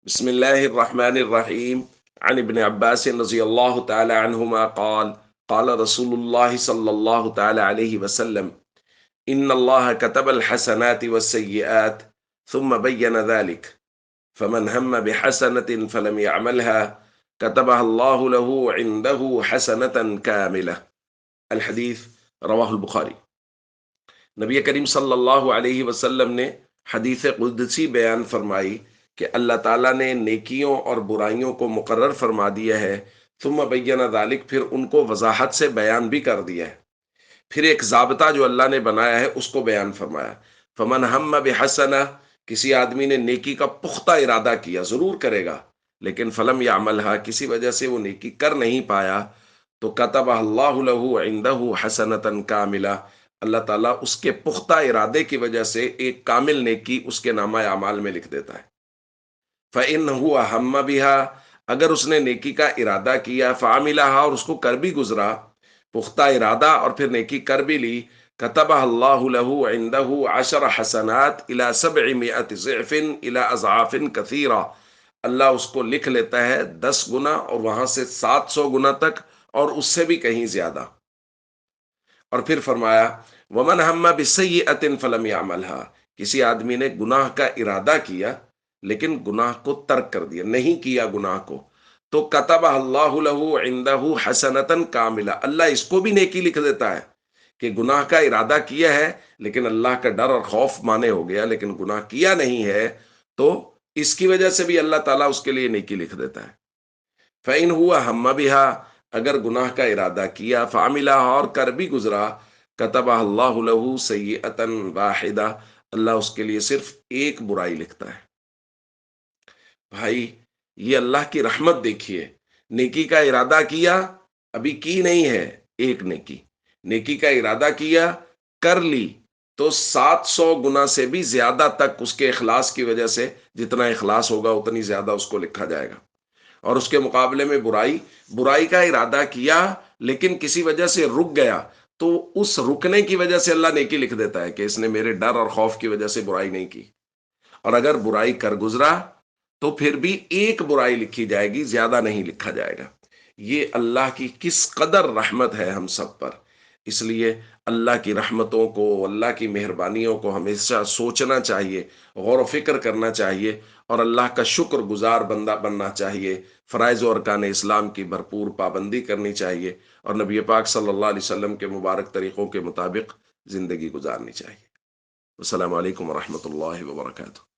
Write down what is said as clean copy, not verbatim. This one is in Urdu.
بسم الله الرحمن الرحيم. عن ابن عباس رضي الله تعالى عنهما قال رسول الله صلى الله تعالى عليه وسلم: إن الله كتب الحسنات والسيئات ثم بين ذلك، فمن هم بحسنة فلم يعملها كتبها الله له عنده حسنة كاملة. الحديث رواه البخاری۔ نبی کریم صلی اللہ علیہ وسلم نے حدیث قدسی بیان فرمائی کہ اللہ تعالیٰ نے نیکیوں اور برائیوں کو مقرر فرما دیا ہے، ثم بین ذالک، پھر ان کو وضاحت سے بیان بھی کر دیا ہے، پھر ایک ضابطہ جو اللہ نے بنایا ہے اس کو بیان فرمایا۔ فمن ہم بحسنہ، کسی آدمی نے نیکی کا پختہ ارادہ کیا، ضرور کرے گا، لیکن فلم یعملھا، کسی وجہ سے وہ نیکی کر نہیں پایا، تو کتب اللہ لہ عندہ حسنۃ کاملہ، اللہ تعالیٰ اس کے پختہ ارادے کی وجہ سے ایک کامل نیکی اس کے نامہ اعمال میں لکھ دیتا ہے۔ فَإِنَّهُ هَمَّ بِهَا، اگر اس نے نیکی کا ارادہ کیا، فَعَمِلَهَا، اور اس کو کر بھی گزرا، پختہ ارادہ اور پھر نیکی کر بھی لی، كتبها اللہ له عنده 10 حسنات الى 700 ضعف الى اضعاف كثيرة، اللہ اس کو لکھ لیتا ہے 10 گنا اور وہاں سے 700 گنا تک اور اس سے بھی کہیں زیادہ۔ اور پھر فرمایا ومن ہم بسیئۃ فلم یعملها، کسی آدمی نے گناہ کا ارادہ کیا لیکن گناہ کو ترک کر دیا، نہیں کیا گناہ کو، تو کتب اللہ له عنده حسنۃ کاملہ، اللہ اس کو بھی نیکی لکھ دیتا ہے کہ گناہ کا ارادہ کیا ہے لیکن اللہ کا ڈر اور خوف مانے ہو گیا، لیکن گناہ کیا نہیں ہے، تو اس کی وجہ سے بھی اللہ تعالیٰ اس کے لیے نیکی لکھ دیتا ہے۔ فَإِنْ هُوَ ہَمَّ بِهَا، اگر گناہ کا ارادہ کیا، فَعَمِلَهَا، اور کر بھی گزرا، كتبها اللہ له سیئۃ واحدہ، اللہ اس کے لیے صرف ایک برائی لکھتا ہے۔ بھائی، یہ اللہ کی رحمت دیکھیے، نیکی کا ارادہ کیا، ابھی کی نہیں ہے ایک نیکی، نیکی کا ارادہ کیا، کر لی، تو 700 گنا سے بھی زیادہ تک اس کے اخلاص کی وجہ سے، جتنا اخلاص ہوگا اتنی زیادہ اس کو لکھا جائے گا۔ اور اس کے مقابلے میں برائی کا ارادہ کیا لیکن کسی وجہ سے رک گیا، تو اس رکنے کی وجہ سے اللہ نیکی لکھ دیتا ہے کہ اس نے میرے ڈر اور خوف کی وجہ سے برائی نہیں کی۔ اور اگر برائی کر گزرا تو پھر بھی ایک برائی لکھی جائے گی، زیادہ نہیں لکھا جائے گا۔ یہ اللہ کی کس قدر رحمت ہے ہم سب پر، اس لیے اللہ کی رحمتوں کو، اللہ کی مہربانیوں کو ہمیشہ سوچنا چاہیے، غور و فکر کرنا چاہیے، اور اللہ کا شکر گزار بندہ بننا چاہیے، فرائض و ارکان اسلام کی بھرپور پابندی کرنی چاہیے، اور نبی پاک صلی اللہ علیہ وسلم کے مبارک طریقوں کے مطابق زندگی گزارنی چاہیے۔ السلام علیکم ورحمۃ اللہ وبرکاتہ۔